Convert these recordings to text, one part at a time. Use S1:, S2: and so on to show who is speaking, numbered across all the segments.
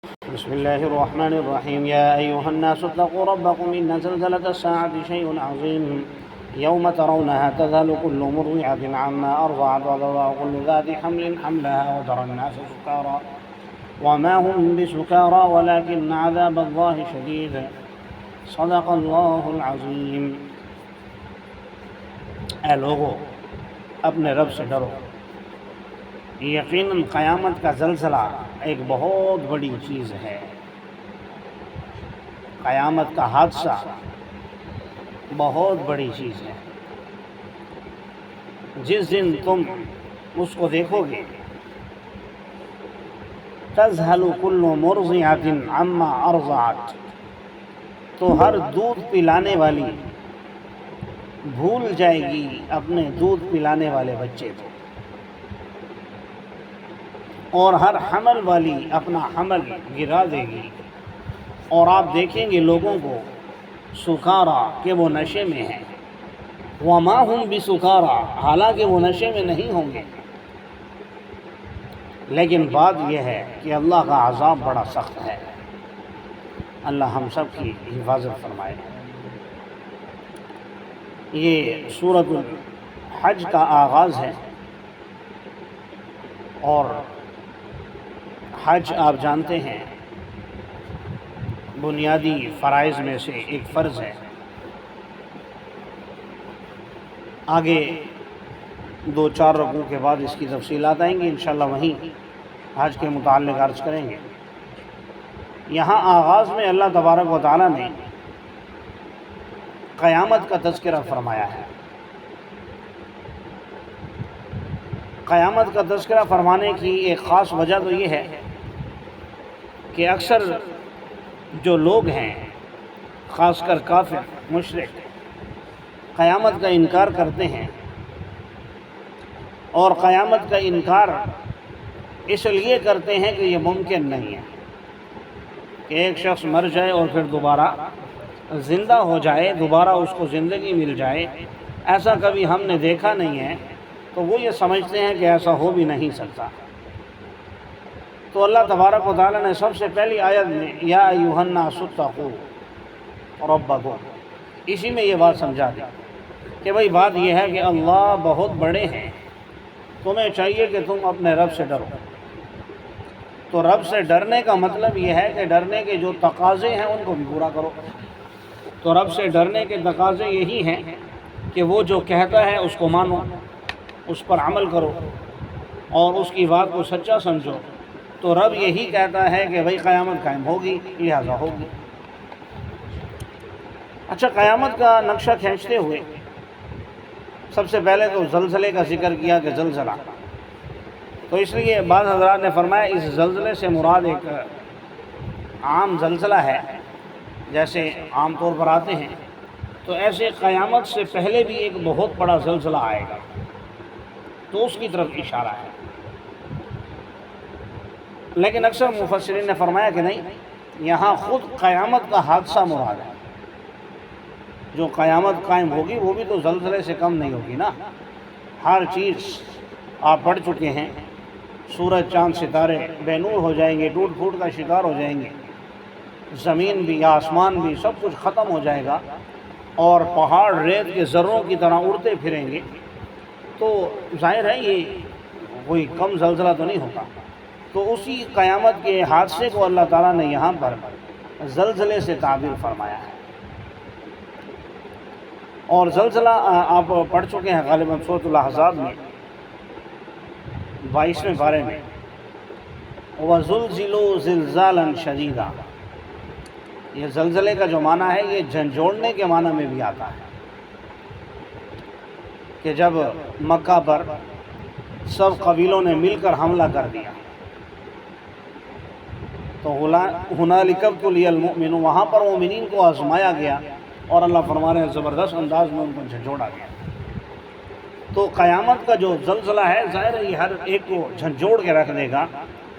S1: بسم الله الرحمن الرحيم يا أيها الناس اتقوا ربكم إن زلزلة الساعة شيء عظيم يوم ترونها تذهل كل مرضعة عما أرضعت وتضع كل ذات حمل حملها وترى الناس سكارى وما هم بسكارى ولكن عذاب الله شديد صدق الله العظيم۔ اے لوگو، اپنے رب سے ڈرو، یقیناً قیامت کا زلزلہ ایک بہت بڑی چیز ہے۔ قیامت کا حادثہ بہت بڑی چیز ہے۔ جس دن تم اس کو دیکھو گے، تذہل کل مرضعۃ عما ارضعت، تو ہر دودھ پلانے والی بھول جائے گی اپنے دودھ پلانے والے بچے کو، اور ہر حمل والی اپنا حمل گرا دے گی، اور آپ دیکھیں گے لوگوں کو سکارا کہ وہ نشے میں ہیں، وما ہم بسکارا، حالانکہ وہ نشے میں نہیں ہوں گے، لیکن بات یہ ہے کہ اللہ کا عذاب بڑا سخت ہے۔ اللہ ہم سب کی حفاظت فرمائے۔ یہ سورۃ الحج کا آغاز ہے، اور حج آپ جانتے ہیں بنیادی فرائض میں سے ایک فرض ہے۔ آگے 2-4 رکوع کے بعد اس کی تفصیلات آئیں گی، انشاءاللہ وہیں حج کے متعلق عرض کریں گے۔ یہاں آغاز میں اللہ تبارک و تعالیٰ نے قیامت کا تذکرہ فرمایا ہے۔ قیامت کا تذکرہ فرمانے کی ایک خاص وجہ تو یہ ہے کہ اکثر جو لوگ ہیں، خاص کر کافر مشرک، قیامت کا انکار کرتے ہیں، اور قیامت کا انکار اس لیے کرتے ہیں کہ یہ ممکن نہیں ہے کہ ایک شخص مر جائے اور پھر دوبارہ زندہ ہو جائے، دوبارہ اس کو زندگی مل جائے، ایسا کبھی ہم نے دیکھا نہیں ہے، تو وہ یہ سمجھتے ہیں کہ ایسا ہو بھی نہیں سکتا۔ تو اللہ تبارک و تعالیٰ نے سب سے پہلی آیت میں یا ایھا الناس اتقوا ربکم، اسی میں یہ بات سمجھا دی کہ بھئی بات یہ ہے کہ اللہ بہت بڑے ہیں، تمہیں چاہیے کہ تم اپنے رب سے ڈرو۔ تو رب سے ڈرنے کا مطلب یہ ہے کہ ڈرنے کے جو تقاضے ہیں ان کو بھی پورا کرو۔ تو رب سے ڈرنے کے تقاضے یہی ہیں کہ وہ جو کہتا ہے اس کو مانو، اس پر عمل کرو، اور اس کی بات کو سچا سمجھو۔ تو رب یہی کہتا ہے کہ بھئی قیامت قائم ہوگی، لہذا ہوگی۔ اچھا، قیامت کا نقشہ کھینچتے ہوئے سب سے پہلے تو زلزلے کا ذکر کیا کہ زلزلہ، تو اس لیے بعض حضرات نے فرمایا اس زلزلے سے مراد ایک عام زلزلہ ہے، جیسے عام طور پر آتے ہیں، تو ایسے قیامت سے پہلے بھی ایک بہت بڑا زلزلہ آئے گا، تو اس کی طرف اشارہ ہے۔ لیکن اکثر مفسرین نے فرمایا کہ نہیں، یہاں خود قیامت کا حادثہ مراد ہے۔ جو قیامت قائم ہوگی وہ بھی تو زلزلے سے کم نہیں ہوگی نا۔ ہر چیز آپ پڑھ چکے ہیں، سورج چاند ستارے بے نور ہو جائیں گے، ٹوٹ پھوٹ کا شکار ہو جائیں گے، زمین بھی آسمان بھی سب کچھ ختم ہو جائے گا، اور پہاڑ ریت کے ذروں کی طرح اڑتے پھریں گے۔ تو ظاہر ہے یہ کوئی کم زلزلہ تو نہیں ہوگا۔ تو اسی قیامت کے حادثے کو اللہ تعالیٰ نے یہاں پر زلزلے سے تعبیر فرمایا ہے۔ اور زلزلہ آپ پڑھ چکے ہیں غالباً سورۃ الاحزاب میں 22ویں پارے میں، وَزُلْزِلُوا زِلْزَالًا شَدِيدًا۔ یہ زلزلے کا جو معنی ہے یہ جھنجھوڑنے کے معنی میں بھی آتا ہے، کہ جب مکہ پر سب قبیلوں نے مل کر حملہ کر دیا، تو ہنالک ابتلی المؤمنون، وہاں پر مومنین کو آزمایا گیا، اور اللہ فرما رہے ہیں زبردست انداز میں ان کو جھنجھوڑا گیا۔ تو قیامت کا جو زلزلہ ہے ظاہر ہے یہ ہر ایک کو جھنجھوڑ کے رکھ دے گا،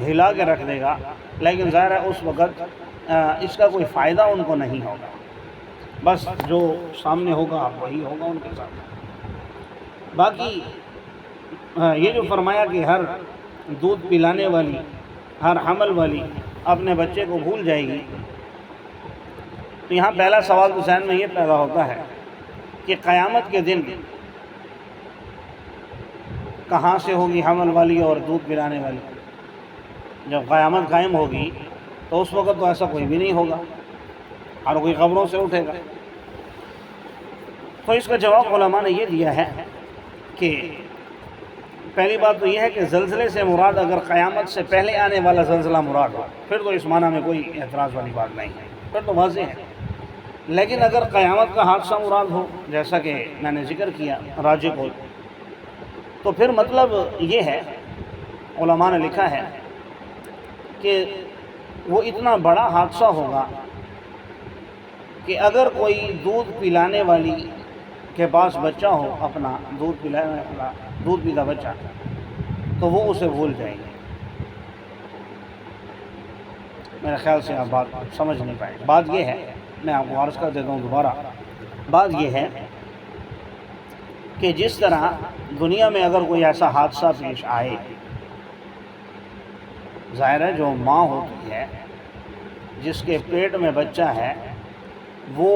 S1: ہلا کے رکھ دے گا، لیکن ظاہر ہے اس وقت اس کا کوئی فائدہ ان کو نہیں ہوگا، بس جو سامنے ہوگا وہی ہوگا ان کے ساتھ۔ باقی یہ جو فرمایا کہ ہر دودھ پلانے والی، ہر حمل والی اپنے بچے کو بھول جائے گی، تو یہاں پہلا سوال تو ذہن میں یہ پیدا ہوتا ہے کہ قیامت کے دن کہاں سے ہوگی حمل والی اور دودھ پلانے والی؟ جب قیامت قائم ہوگی تو اس وقت تو ایسا کوئی بھی نہیں ہوگا، ہر کوئی قبروں سے اٹھے گا۔ تو اس کا جواب علماء نے یہ دیا ہے کہ پہلی بات تو یہ ہے کہ زلزلے سے مراد اگر قیامت سے پہلے آنے والا زلزلہ مراد ہو پھر تو اس معنی میں کوئی اعتراض والی بات نہیں ہے، پھر تو واضح ہے۔ لیکن اگر قیامت کا حادثہ مراد ہو، جیسا کہ میں نے ذکر کیا راجح ہو، تو پھر مطلب یہ ہے، علماء نے لکھا ہے کہ وہ اتنا بڑا حادثہ ہوگا کہ اگر کوئی دودھ پلانے والی کے پاس بچہ ہو، اپنا دودھ پیتا بچہ، تو وہ اسے بھول جائے گی۔ میرے خیال سے آپ بات سمجھ نہیں پائے۔ بات یہ ہے، میں آپ کو عرض کر دیتا ہوں دوبارہ، بات یہ ہے کہ جس طرح دنیا میں اگر کوئی ایسا حادثہ پیش آئے، ظاہر ہے جو ماں ہوتی ہے جس کے پیٹ میں بچہ ہے وہ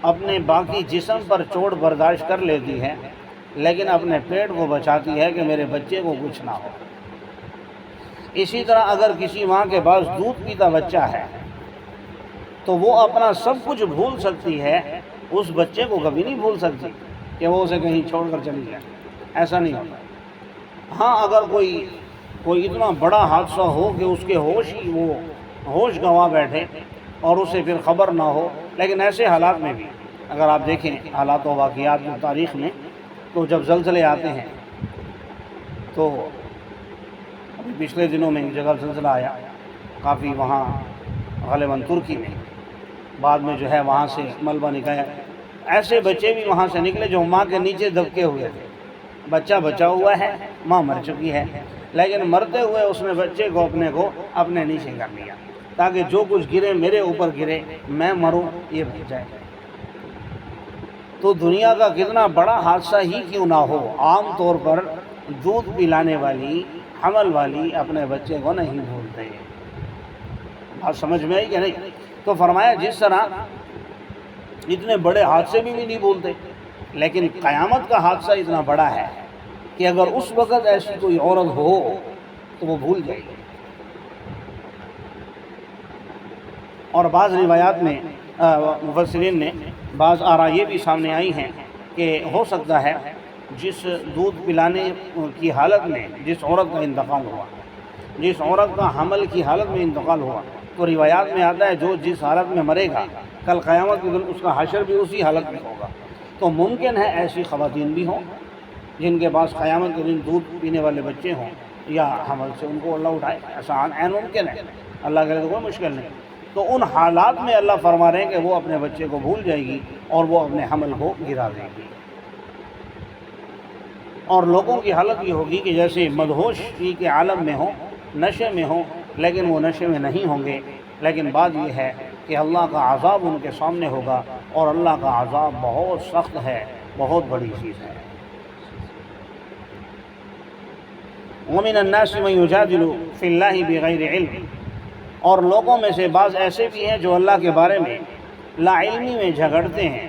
S1: اپنے باقی جسم پر چوٹ برداشت کر لیتی ہے، لیکن اپنے پیٹ کو بچاتی ہے کہ میرے بچے کو کچھ نہ ہو۔ اسی طرح اگر کسی ماں کے پاس دودھ پیتا بچہ ہے تو وہ اپنا سب کچھ بھول سکتی ہے، اس بچے کو کبھی نہیں بھول سکتی کہ وہ اسے کہیں چھوڑ کر چلی جائے، ایسا نہیں ہوتا۔ ہاں اگر کوئی اتنا بڑا حادثہ ہو کہ اس کے وہ ہوش گنوا بیٹھے اور اسے پھر خبر نہ ہو، لیکن ایسے حالات میں بھی اگر آپ دیکھیں حالات و واقعات میں تاریخ میں، تو جب زلزلے آتے ہیں تو ابھی پچھلے دنوں میں ایک جگہ زلزلہ آیا کافی، وہاں غالباً ترکی میں، بعد میں جو ہے وہاں سے ملبہ نکایا، ایسے بچے بھی وہاں سے نکلے جو ماں کے نیچے دبکے ہوئے تھے، بچہ بچا ہوا ہے، ماں مر چکی ہے، لیکن مرتے ہوئے اس نے بچے کو اپنے نیچے کر لیا تاکہ جو کچھ گرے میرے اوپر گرے، میں مروں یہ بچ جائے۔ تو دنیا کا کتنا بڑا حادثہ ہی کیوں نہ ہو، عام طور پر دودھ پلانے والی حمل والی اپنے بچے کو نہیں بھولتے۔ بات سمجھ میں آئی کہ نہیں؟ تو فرمایا جس طرح اتنے بڑے حادثے بھی نہیں بھولتے، لیکن قیامت کا حادثہ اتنا بڑا ہے کہ اگر اس وقت ایسی کوئی عورت ہو تو وہ بھول جائے گی۔ اور بعض روایات میں مفسرین نے بعض آراء یہ بھی سامنے آئی ہیں کہ ہو سکتا ہے جس دودھ پلانے کی حالت میں جس عورت کا انتقال ہوا، جس عورت کا حمل کی حالت میں انتقال ہوا، تو روایات میں آتا ہے جو جس حالت میں مرے گا کل قیامت کے دن اس کا حشر بھی اسی حالت میں ہوگا۔ تو ممکن ہے ایسی خواتین بھی ہوں جن کے پاس قیامت کے دن دودھ پینے والے بچے ہوں یا حمل سے ان کو اللہ اٹھائے، ایسا عین ممکن ہے، اللہ کے لیے کوئی مشکل نہیں۔ تو ان حالات میں اللہ فرما رہے ہیں کہ وہ اپنے بچے کو بھول جائے گی اور وہ اپنے حمل کو گرا دے گی، اور لوگوں کی حالت یہ ہوگی کہ جیسے مدہوشی کے عالم میں ہوں، نشے میں ہوں، لیکن وہ نشے میں نہیں ہوں گے، لیکن بات یہ ہے کہ اللہ کا عذاب ان کے سامنے ہوگا، اور اللہ کا عذاب بہت سخت ہے، بہت بڑی چیز ہے۔ وَمِنَ النَّاسِ مَن يُجَادِلُ فِي اللَّهِ بِغَيْرِ عِلْمٍ، اور لوگوں میں سے بعض ایسے بھی ہیں جو اللہ کے بارے میں لا علمی میں جھگڑتے ہیں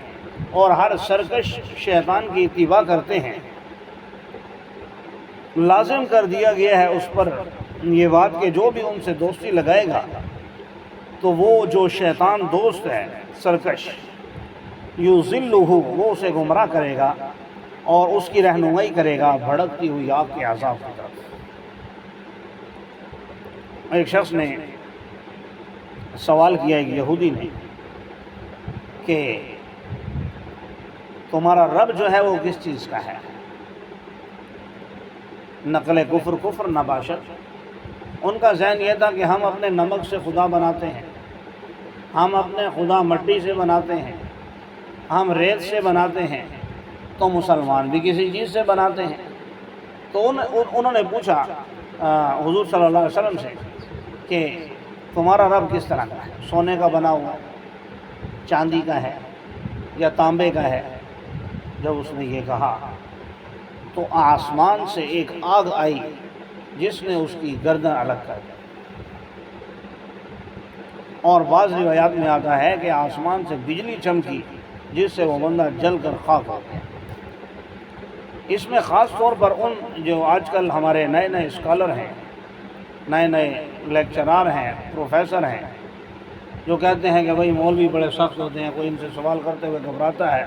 S1: اور ہر سرکش شیطان کی اتباع کرتے ہیں۔ لازم کر دیا گیا ہے اس پر یہ بات کہ جو بھی ان سے دوستی لگائے گا تو وہ جو شیطان دوست ہے سرکش، یُضِلُّہُ، وہ اسے گمراہ کرے گا اور اس کی رہنمائی کرے گا بھڑکتی ہوئی آگ کے عذاب کی طرف۔ ایک شخص نے سوال کیا، ایک یہودی نے، کہ تمہارا رب جو ہے وہ کس چیز کا ہے؟ نقل کفر کفر نباشت۔ ان کا ذہن یہ تھا کہ ہم اپنے نمک سے خدا بناتے ہیں، ہم اپنے خدا مٹی سے بناتے ہیں، ہم ریت سے بناتے ہیں، تو مسلمان بھی کسی چیز سے بناتے ہیں۔ تو انہوں نے پوچھا حضور صلی اللہ علیہ وسلم سے کہ تمہارا رب کس طرح کا ہے؟ سونے کا بنا ہوا، چاندی کا ہے یا تانبے کا ہے؟ جب اس نے یہ کہا تو آسمان سے ایک آگ آئی جس نے اس کی گردن الگ کر دی۔ اور بعض روایات میں آتا ہے کہ آسمان سے بجلی چمکی جس سے وہ بندہ جل کر خاک ہو گیا۔ اس میں خاص طور پر ان جو آج کل ہمارے نئے نئے اسکالر ہیں، نئے نئے لیکچرار ہیں، پروفیسر ہیں، جو کہتے ہیں کہ بھئی مولوی بڑے سخت ہوتے ہیں، کوئی ان سے سوال کرتے ہوئے گھبراتا ہے۔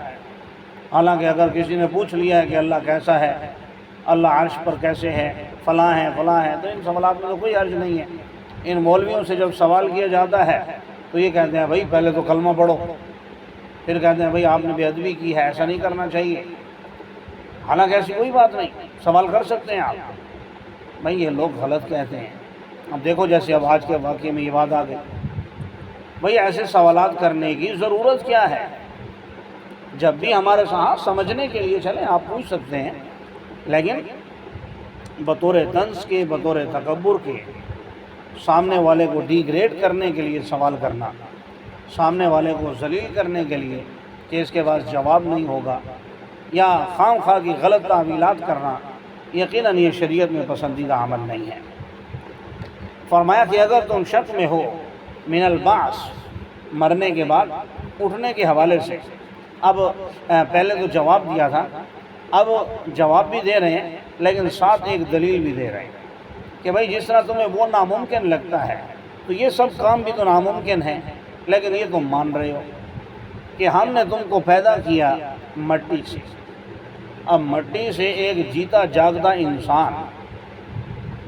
S1: حالانکہ اگر کسی نے پوچھ لیا ہے کہ اللہ کیسا ہے، اللہ عرش پر کیسے ہے، فلاں ہے فلاں ہے، تو ان سوالات میں تو کوئی حرج نہیں ہے۔ ان مولویوں سے جب سوال کیا جاتا ہے تو یہ کہتے ہیں بھئی پہلے تو کلمہ پڑھو، پھر کہتے ہیں بھئی آپ نے بے ادبی کی ہے، ایسا نہیں کرنا چاہیے۔ حالانکہ ایسی کوئی بات نہیں، سوال کر سکتے ہیں آپ۔ بھئی یہ لوگ غلط کہتے ہیں۔ اب دیکھو جیسے اب آج کے واقعے میں یہ بات آ گئی، بھئی ایسے سوالات کرنے کی ضرورت کیا ہے؟ جب بھی ہمارے ساتھ سمجھنے کے لیے چلیں آپ پوچھ سکتے ہیں، لیکن بطور طنز کے، بطور تکبر کے، سامنے والے کو ڈی گریڈ کرنے کے لیے سوال کرنا، سامنے والے کو ذلیل کرنے کے لیے کہ اس کے پاس جواب نہیں ہوگا، یا خام خواہ کی غلط تعویلات کرنا، یقیناً یہ شریعت میں پسندیدہ عمل نہیں ہے۔ فرمایا کہ اگر تم شک میں ہو من البعث، مرنے کے بعد اٹھنے کے حوالے سے، اب پہلے تو جواب دیا تھا، اب جواب بھی دے رہے ہیں لیکن ساتھ ایک دلیل بھی دے رہے ہیں کہ بھئی جس طرح تمہیں وہ ناممکن لگتا ہے تو یہ سب کام بھی تو ناممکن ہیں، لیکن یہ تم مان رہے ہو کہ ہم نے تم کو پیدا کیا مٹی سے۔ اب مٹی سے ایک جیتا جاگتا انسان،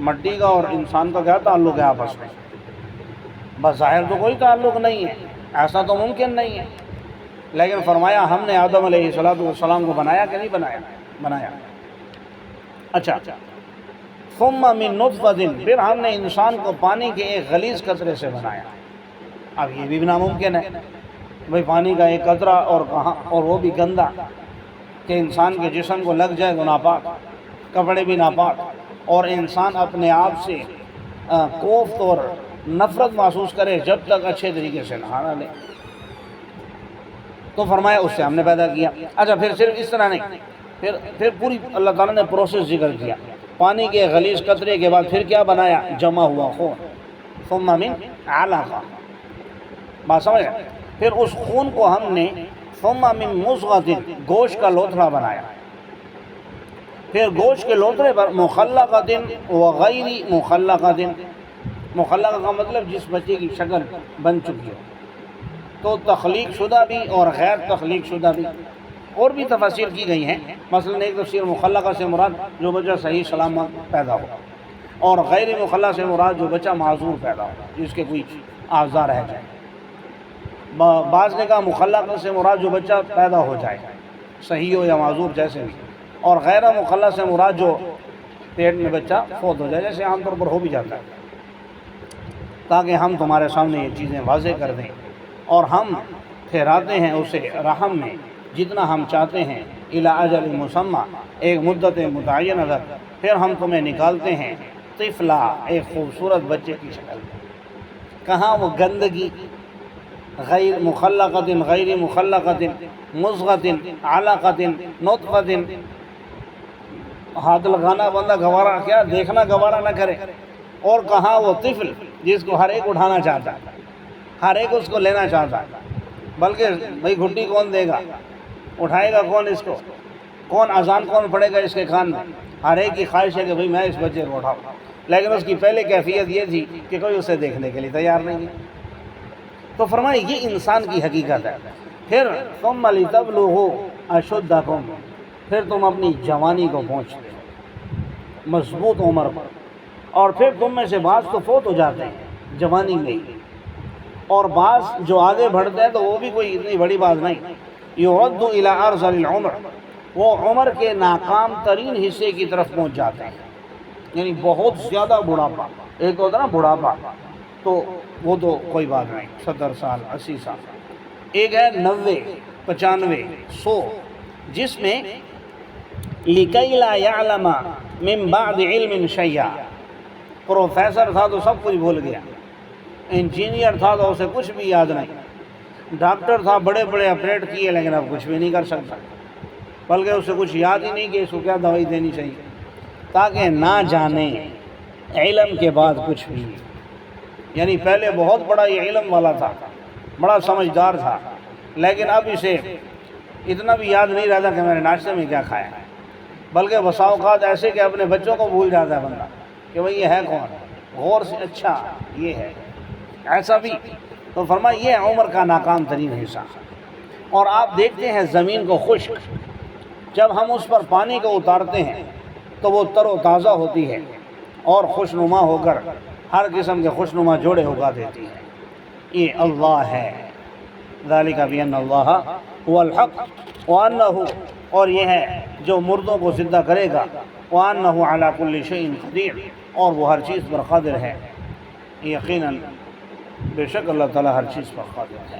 S1: مٹی کا اور انسان کا کیا تعلق ہے آپس میں؟ بظاہر تو کوئی تعلق نہیں ہے، ایسا تو ممکن نہیں ہے، لیکن فرمایا ہم نے آدم علیہ السلام کو بنایا کہ نہیں بنایا؟ بنایا۔ اچھا، ثم من نطفۃ، پھر ہم نے انسان کو پانی کے ایک غلیظ قطرے سے بنایا۔ اب یہ بھی ناممکن ہے، بھئی پانی کا ایک قطرہ اور کہاں، اور وہ بھی گندا، کہ انسان کے جسم کو لگ جائے تو ناپاک، کپڑے بھی ناپاک، اور انسان اپنے آپ سے کوفت اور نفرت محسوس کرے جب تک اچھے طریقے سے نہا نہ لے۔ تو فرمایا اس سے ہم نے پیدا کیا۔ اچھا، پھر صرف اس طرح نہیں، پھر پوری اللہ تعالیٰ نے پروسیس ذکر کیا۔ پانی کے غلیظ قطرے کے بعد پھر کیا بنایا؟ جمع ہوا خون، ثم من علقہ، بات سمجھ گئے؟ پھر اس خون کو ہم نے ثم من مضغۃ، گوشت کا لوتھڑا بنایا۔ پھر گوشت کے لوتھڑے پر مخلقۃ وغیر مخلقۃ، مخلقہ کا مطلب جس بچے کی شکل بن چکی ہو، تو تخلیق شدہ بھی اور غیر تخلیق شدہ بھی، اور بھی تفاسیر کی گئی ہیں۔ مثلا ایک تفسیر مخلقہ سے مراد جو بچہ صحیح سلامت پیدا ہو، اور غیر مخلقہ سے مراد جو بچہ معذور پیدا ہو، جس کے کوئی اعضاء رہ جائے۔ بعض نے کہا مخلقہ سے مراد جو بچہ پیدا ہو جائے، صحیح ہو یا معذور جیسے بھی، اور غیر مخلقہ سے مراد جو پیٹ میں بچہ فوت ہو جائے، جیسے عام طور پر ہو بھی جاتا ہے، تاکہ ہم تمہارے سامنے یہ چیزیں واضح کر دیں، اور ہم ٹھہراتے ہیں اسے رحم میں جتنا ہم چاہتے ہیں، الی اجل مسمى، ایک مدت متعینہ تک، پھر ہم تمہیں نکالتے ہیں طفلا، ایک خوبصورت بچے کی شکل میں۔ کہاں وہ گندگی، غیر مخلقۃ، غیر مخلقۃ، مضغۃ، علقۃ، نطفۃ، ہاتھ لگانا بندہ گوارا، کیا دیکھنا گوارا نہ کرے، اور کہاں وہ طفل جس کو ہر ایک اٹھانا چاہتا ہے، ہر ایک اس کو لینا چاہتا ہے، بلکہ بھئی گھٹی کون دے گا، اٹھائے گا کون اس کو، کون اذان کون پڑے گا اس کے کان میں؟ ہر ایک کی خواہش ہے کہ بھئی میں اس بچے کو اٹھاؤں، لیکن اس کی پہلے کیفیت یہ تھی کہ کوئی اسے دیکھنے کے لیے تیار نہیں ہے۔ تو فرمائے یہ انسان کی حقیقت ہے۔ پھر ثم لتبلغوا اشدکم، پھر تم اپنی جوانی کو پہنچتے ہو، مضبوط عمر پر، اور پھر تم میں سے بعض تو فوت ہو جاتے ہیں جوانی میں، اور بعض جو آگے بڑھتے ہیں تو وہ بھی کوئی اتنی بڑی بات نہیں، یرد الی ارذل العمر، وہ عمر کے ناکام ترین حصے کی طرف پہنچ جاتے ہیں، یعنی بہت زیادہ بڑھاپا، ایک ہوتا ہے نا بڑھاپا، تو وہ تو کوئی بات نہیں، 70 سال 80 سال، ایک ہے 90 95 100، جس میں لکی لا یعلم من بعد علم شیئا، پروفیسر تھا تو سب کچھ بھول گیا، انجینئر تھا تو اسے کچھ بھی یاد نہیں، ڈاکٹر تھا بڑے بڑے آپریٹ کیے لیکن اب کچھ بھی نہیں کر سکتا، بلکہ اسے کچھ یاد ہی نہیں کہ اس کو کیا دوائی دینی چاہیے، تاکہ نہ جانے علم کے بعد کچھ بھی۔ یعنی پہلے بہت بڑا یہ علم والا تھا، بڑا سمجھدار تھا، لیکن اب اسے اتنا بھی یاد نہیں رہتا کہ میں نے ناشتے میں کیا کھایا، بلکہ بسا اوقات ایسے کہ اپنے بچوں کو بھول جاتا ہے بندہ کہ بھئی یہ ہے کون، غور سے اچھا یہ ہے ایسا بھی۔ تو فرمایا یہ عمر کا ناکام ترین حصہ۔ اور آپ دیکھتے ہیں زمین کو خشک، جب ہم اس پر پانی کو اتارتے ہیں تو وہ تر و تازہ ہوتی ہے اور خوشنما ہو کر ہر قسم کے خوشنما جوڑے اگا دیتی ہے۔ یہ اللہ ہے، ذالک بان اللہ هو الحق وانہ، اور یہ ہے جو مردوں کو زندہ کرے گا، وانہ علی کل شیء قدیر، اور وہ ہر چیز پر قادر ہے۔ یقیناً بے شک اللہ تعالیٰ ہر چیز پر قادر ہے۔